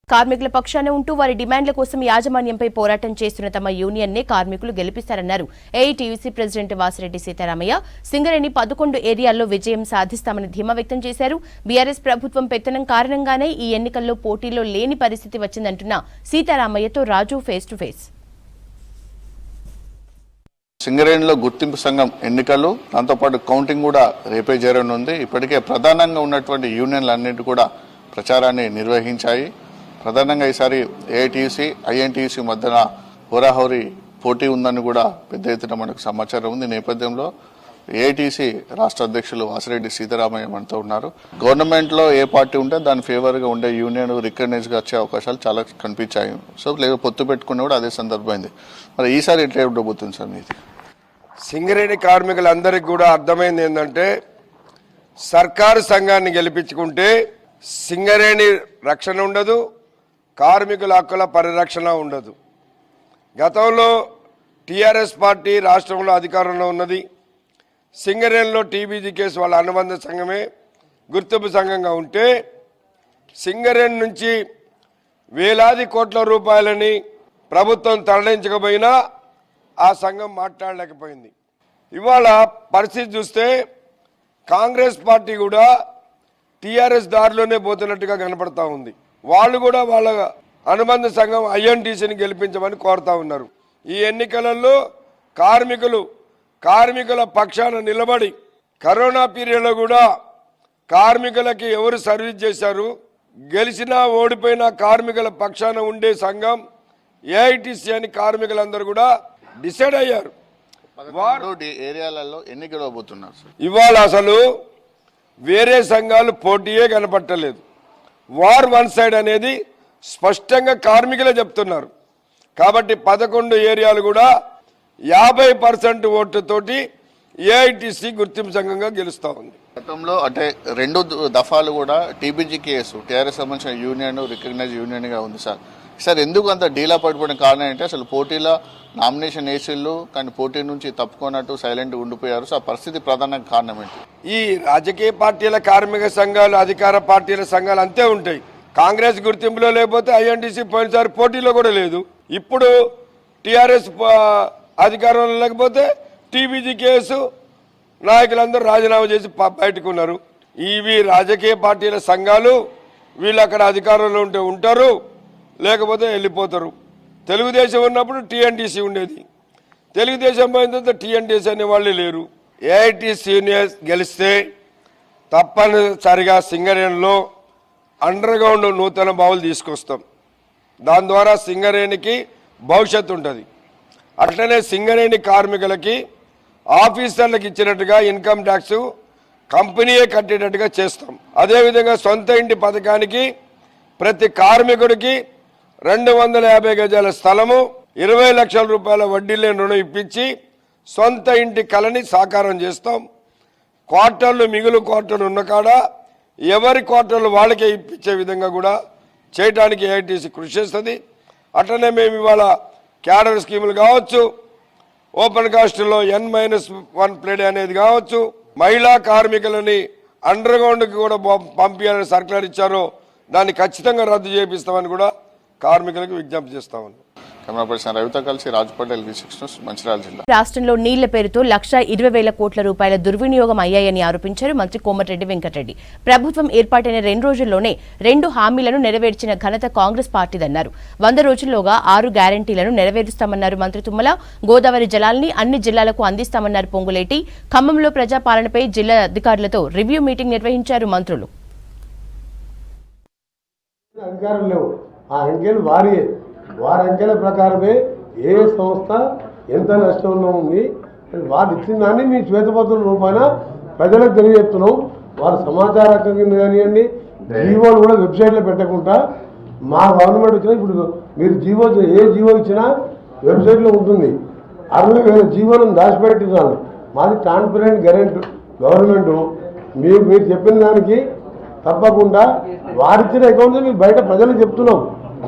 కార్మికుల పక్షాన ఉంటూ వారి డిమాండ్ల కోసం యాజమాన్యంపై పోరాటం చేస్తున్న తమ యూనియన్నే కార్మికులు గెలిపిస్తారన్నారు ఏఐటీయూసీ ప్రెసిడెంట్ వాసిరెడ్డి సీతారామయ్య. సింగరేణి 11 ఏరియాల్లో విజయం సాధిస్తామని ధీమా వ్యక్తం చేశారు. బీఆర్ఎస్ ప్రభుత్వం పెత్తనం కారణంగానే ఈ ఎన్నికల్లో పోటీలో లేని పరిస్థితి వచ్చిందంటున్న సీతారామయ్యతో రాజు ఫేస్ టు ఫేస్. సింగరేణిలో గుర్తింపు సంఘం ఎన్నికలు, దాంతోపాటు కౌంటింగ్ కూడా రేపే జరగనుంది. ఇప్పటికే ప్రధానంగా ఉన్నటువంటి యూనియన్లన్నింటి కూడా ప్రచారాన్ని నిర్వహించాయి. ప్రధానంగా ఈసారి ఏఐటీయూసీ ఐఎన్టీయూసీ మధ్యన హోరాహోరీ పోటీ ఉందని కూడా పెద్ద ఎత్తున మనకు సమాచారం ఉంది. నేపథ్యంలో ఏఐటీసీ రాష్ట్ర అధ్యక్షులు వాసిరెడ్డి సీతారామయ్య మనతో ఉన్నారు. గవర్నమెంట్లో ఏ పార్టీ ఉంటే దాని ఫేవర్గా ఉండే యూనియన్ రికగ్నైజ్గా వచ్చే అవకాశాలు చాలా కనిపించాయి. సో లేదా పొత్తు పెట్టుకుని కూడా అదే సందర్భమైంది. మరి ఈసారి ఎట్లా ఉండబోతుంది సార్ మీది? సింగరేణి కార్మికులందరికీ కూడా అర్థమైంది ఏంటంటే, సర్కారు సంఘాన్ని గెలిపించుకుంటే సింగరేణి రక్షణ ఉండదు, కార్మికుల హక్కుల పరిరక్షణ ఉండదు. గతంలో టీఆర్ఎస్ పార్టీ రాష్ట్రంలో అధికారంలో ఉన్నది. సింగరేణిలో టీబీజీ కేసు వాళ్ళ అనుబంధ సంఘమే గుర్తింపు సంఘంగా ఉంటే, సింగరేణి నుంచి వేలాది కోట్ల రూపాయలని ప్రభుత్వం తరలించకపోయినా ఆ సంఘం మాట్లాడలేకపోయింది. ఇవాళ పరిస్థితి చూస్తే కాంగ్రెస్ పార్టీ కూడా టీఆర్ఎస్ దారిలోనే పోతున్నట్టుగా కనపడతా ఉంది. వాళ్ళు కూడా వాళ్ళ అనుబంధ సంఘం ఐఎన్టీసీని గెలిపించమని కోరుతా ఉన్నారు. ఈ ఎన్నికలలో కార్మికుల పక్షాన నిలబడి కరోనా పీరియడ్లో కూడా కార్మికులకి ఎవరు సర్వీస్ చేశారు, గెలిచినా ఓడిపోయినా కార్మికుల పక్షాన ఉండే సంఘం ఏఐటీసీ అని కార్మికులందరూ కూడా డిసైడ్ అయ్యారు. ఏరియాలలో ఎన్ని గెలవబోతున్నారు? ఇవాళ అసలు వేరే సంఘాలు పోటీయే కనపట్టలేదు. వార్ వన్ సైడ్ అనేది స్పష్టంగా కార్మికులే చెప్తున్నారు. కాబట్టి 11 ఏరియాలు కూడా 50% ఓట్లతోటి ఏఐటీసీ గుర్తింపు సంఘంగా గెలుస్తూ ఉంది. గతంలో అంటే 2 దఫాలు కూడా టీబీజీ కేసు టీఆర్ఎస్ సంబంధించిన యూనియన్ రికగ్నైజ్ యూనియన్గా ఉంది సార్. సార్ ఎందుకు అంత డీలా పడిపోవడం కారణం ఏంటి? అసలు పోటీలో నామినేషన్ వేసిళ్ళు కానీ పోటీ నుంచి తప్పుకున్నట్టు సైలెంట్గా ఉండిపోయారు. సో ఆ పరిస్థితి ప్రధాన కారణం ఏంటి? ఈ రాజకీయ పార్టీల కార్మిక సంఘాలు అధికార పార్టీల సంఘాలు అంతే ఉంటాయి. కాంగ్రెస్ గుర్తింపులో లేకపోతే ఐఎన్టీసీ పోయినసారి పోటీలో కూడా లేదు. ఇప్పుడు టీఆర్ఎస్ అధికారంలో లేకపోతే టీబీజీ కేసు నాయకులందరూ రాజీనామా చేసి బయటకు ఉన్నారు. ఇవి రాజకీయ పార్టీల సంఘాలు. వీళ్ళు అక్కడ అధికారంలో ఉంటే ఉంటారు, లేకపోతే వెళ్ళిపోతారు. తెలుగుదేశం ఉన్నప్పుడు టీఎన్టీసీ ఉండేది. తెలుగుదేశం పోయిన తర్వాత టీఎన్టీసీ అనే వాళ్ళే లేరు. ఏఐటీసీ గెలిస్తే తప్పనిసరిగా సింగరేణిలో అండర్ గ్రౌండ్ నూతన బావులు తీసుకొస్తాం. దాని ద్వారా సింగరేణికి భవిష్యత్తు ఉంటుంది. అట్లనే సింగరేణి కార్మికులకి ఆఫీసర్లకు ఇచ్చినట్టుగా ఇన్కమ్ ట్యాక్స్ కంపెనీయే కట్టేటట్టుగా చేస్తాం. అదేవిధంగా సొంత ఇంటి పథకానికి ప్రతి కార్మికుడికి 250 గజాల స్థలము, 20 లక్షల రూపాయల వడ్డీ లేని రుణం ఇప్పించి సొంత ఇంటి కలని సాకారం చేస్తాం. క్వార్టర్లు మిగులు క్వార్టర్లు ఉన్న కాడ ఎవరి క్వార్టర్లు వాళ్ళకే ఇప్పించే విధంగా కూడా చేయడానికి ఏఐటీసీ కృషి చేస్తుంది. అట్లనే మేము ఇవాళ క్యాడర్ స్కీములు కావచ్చు, ఓపెన్ కాస్ట్లో N-1 ప్లేడ్ అనేది కావచ్చు, మహిళా కార్మికులని అండర్ గ్రౌండ్కి కూడా పంపించాలని సర్క్యులర్ ఇచ్చారో దాన్ని ఖచ్చితంగా రద్దు చేపిస్తామని కూడా కార్మికులకు విజ్ఞప్తి చేస్తామని. కెమెరా పర్సన్ రవితో కలిసి రాజు పటేల్, V6 న్యూస్, మంచిర్యాల జిల్లా. రాష్ట్రంలో నీళ్ల పేరుతో 1,20,000 కోట్ల రూపాయల దుర్వినియోగం అయ్యాయని ఆరోపించారు మంత్రి కోమటిరెడ్డి వెంకటరెడ్డి. ప్రభుత్వం ఏర్పాటైన 2 రోజుల్లోనే 2 హామీలను నెరవేర్చిన ఘనత కాంగ్రెస్ పార్టీదన్నారు. 100 రోజుల్లోగా 6 గ్యారంటీలను నెరవేరుస్తామన్నారు మంత్రి తుమ్మల. గోదావరి జలాల్ని అన్ని జిల్లాలకు అందిస్తామన్నారు పొంగులేటి. ఖమ్మంలో ప్రజాపాలనపై జిల్లా అధికారులతో రివ్యూ మీటింగ్ నిర్వహించారు మంత్రులు. అధికారులు లేవు, ఆ అంకెలు వారి అంకెల ప్రకారమే ఏ సంస్థ ఎంత నష్టంలో ఉంది వారు ఇచ్చిన దాన్ని మీ శ్వేతపత్రం రూపాన ప్రజలకు తెలియజేస్తున్నాం. వారు సమాచార హక్కు కింద కానివ్వండి, జీవోలు కూడా వెబ్సైట్లో పెట్టకుండా మా గవర్నమెంట్ వచ్చినా ఇప్పుడు మీరు ఏ జీవో ఇచ్చినా వెబ్సైట్లో ఉంటుంది. 60,000 జీవోలను దాచిపెట్టినాను. మాది ట్రాన్స్పరెంట్ గవర్నమెంటు. మీరు చెప్పిన దానికి తప్పకుండా వారిచ్చిన అకౌంట్స్ మీకు బయట ప్రజలకు చెప్తున్నాం,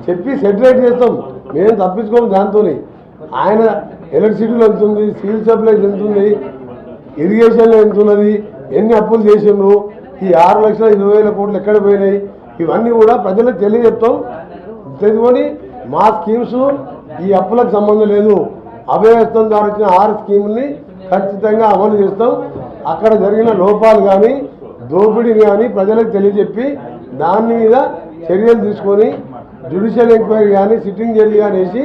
చెప్పి సెటిలైట్ చేస్తాం. మేము తప్పించుకోము దాంతో. ఆయన ఎలక్ట్రిసిటీలో ఎంత ఉంది, సివిల్ సప్లైస్ ఎంత ఉంది, ఇరిగేషన్లో ఎంత ఉన్నది, ఎన్ని అప్పులు చేసిండ్రు, ఈ 6,20,000 కోట్లు ఎక్కడ పోయినాయి, ఇవన్నీ కూడా ప్రజలకు తెలియజెప్తాం. తెలుసుకొని మా స్కీమ్స్ ఈ అప్పులకు సంబంధం లేదు, అభయహస్తం ద్వారా వచ్చిన 6 స్కీముల్ని ఖచ్చితంగా అమలు చేస్తాం. అక్కడ జరిగిన లోపాలు కానీ దోపిడీ కానీ ప్రజలకు తెలియజెప్పి దాని మీద చర్యలు తీసుకొని జ్యుడిషియల్ ఎంక్వైరీ కానీ సిట్టింగ్ జడ్జి కానీ వేసి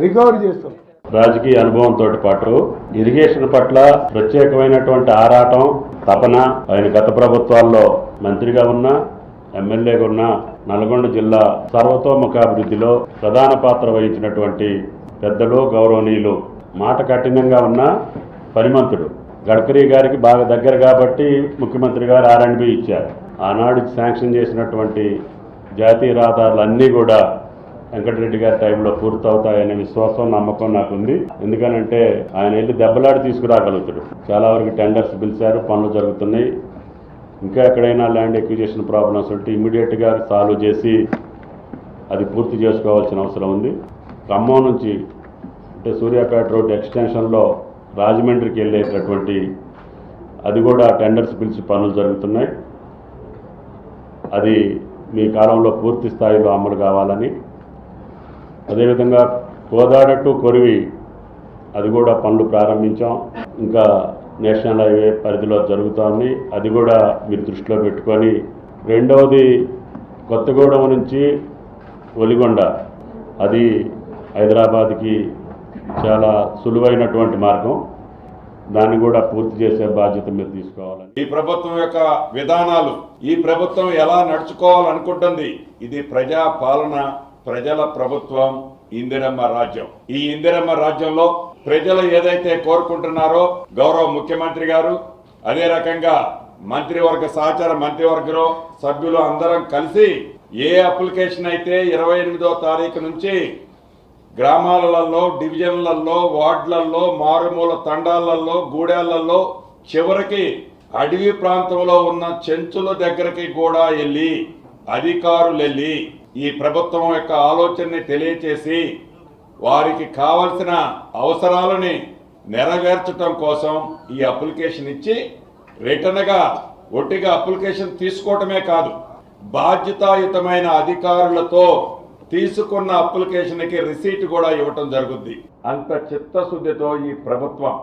రికవరీ చేస్తాం. రాజకీయ అనుభవంతో పాటు ఇరిగేషన్ పట్ల ప్రత్యేకమైనటువంటి ఆరాటం, తపన. ఆయన గత ప్రభుత్వాల్లో మంత్రిగా ఉన్నా, ఎమ్మెల్యేగా ఉన్నా నల్గొండ జిల్లా సర్వతోముఖాభివృద్ధిలో ప్రధాన పాత్ర వహించినటువంటి పెద్దలు, గౌరవనీయులు. మాట కఠినంగా ఉన్న పరిమంతుడు. గడ్కరీ గారికి బాగా దగ్గర కాబట్టి ముఖ్యమంత్రి గారు R&B ఇచ్చారు. ఆనాడు శాంక్షన్ చేసినటువంటి జాతీయ రహదారులు అన్నీ కూడా వెంకటరెడ్డి గారి టైంలో పూర్తవుతాయనే విశ్వాసం, నమ్మకం నాకుంది. ఎందుకనంటే ఆయన వెళ్ళి దెబ్బలాడి తీసుకురాగలుగుతాడు. చాలా వరకు టెండర్స్ పిలిచారు, పనులు జరుగుతున్నాయి. ఇంకా ఎక్కడైనా ల్యాండ్ ఎక్విజిషన్ ప్రాబ్లమ్స్ ఉంటే ఇమ్మీడియట్గా సాల్వ్ చేసి అది పూర్తి చేసుకోవాల్సిన అవసరం ఉంది. ఖమ్మం నుంచి అంటే సూర్యాపేట రోడ్డు ఎక్స్టెన్షన్లో రాజమండ్రికి వెళ్ళేటటువంటి అది కూడా టెండర్స్ పిలిచి పనులు జరుగుతున్నాయి. అది మీ కాలంలో పూర్తి స్థాయిలో అమలు కావాలని. అదేవిధంగా కోదాడ టు కొరివి అది కూడా పనులు ప్రారంభించాం. ఇంకా నేషనల్ హైవే పరిధిలో జరుగుతోంది. అది కూడా మీరు దృష్టిలో పెట్టుకొని. రెండవది కొత్తగూడెం నుంచి ఒలిగొండ, అది హైదరాబాద్కి చాలా సులువైనటువంటి మార్గం. దాన్ని కూడా పూర్తి చేసే బాధ్యత మీరు తీసుకోవాలని. ఈ ప్రభుత్వం యొక్క విధానాలు, ఈ ప్రభుత్వం ఎలా నడుచుకోవాలనుకుంటుంది, ఇది ప్రజా పాలన, ప్రజల ప్రభుత్వం, ఇందిరమ్మ రాజ్యం. ఈ ఇందిరమ్మ రాజ్యంలో ప్రజలు ఏదైతే కోరుకుంటున్నారో గౌరవ ముఖ్యమంత్రి గారు, అదే రకంగా మంత్రివర్గ సహచార మంత్రివర్గంలో సభ్యులు అందరం కలిసి ఏ అప్లికేషన్ అయితే 28వ తారీఖు నుంచి గ్రామాలలో, డివిజన్లలో, వార్డులలో, మారుమూల తండాలలో, గూడెలలో, చివరికి అడవి ప్రాంతంలో ఉన్న చెంచుల దగ్గరికి కూడా వెళ్ళి అధికారులు వెళ్ళి ఈ ప్రభుత్వం యొక్క ఆలోచనని తెలియచేసి వారికి కావలసిన అవసరాలని నెరవేర్చడం కోసం ఈ అప్లికేషన్ ఇచ్చి రిటర్న్గా ఒట్టిగా అప్లికేషన్ తీసుకోవటమే కాదు, బాధ్యతాయుతమైన అధికారులతో తీసుకున్న అప్లికేషన్కి రిసీట్ కూడా ఇవ్వటం జరుగుద్ది. అంత చిత్తశుద్ధితో ఈ ప్రభుత్వం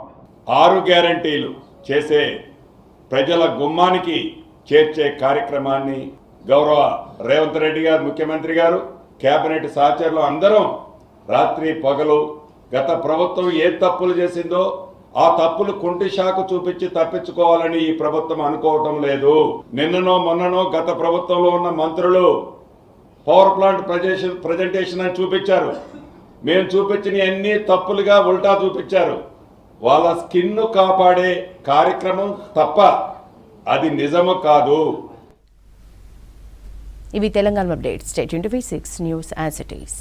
6 గ్యారంటీలు చేసే ప్రజల గుమ్మానికి చేర్చే కార్యక్రమాన్ని గౌరవ రేవంత్ రెడ్డి గారు, ముఖ్యమంత్రి గారు, కేబినెట్ సహచరులు అందరం రాత్రి పగలు గత ప్రభుత్వం ఏ తప్పులు చేసిందో ఆ తప్పులు కుంటి షాకు చూపించి తప్పించుకోవాలని ఈ ప్రభుత్వం అనుకోవటం లేదు. నిన్ననో మొన్ననో గత ప్రభుత్వంలో ఉన్న మంత్రులు పవర్ ప్లాంట్ ప్రజెంటేషన్ అని చూపించారు. మేము చూపించిన అన్ని తప్పులుగా ఉల్టా చూపించారు. వాళ్ళ స్కిన్ కాపాడే కార్యక్రమం తప్ప అది నిజము కాదు. ఇవి Telangana updates. Stay tuned to V6 news as it is.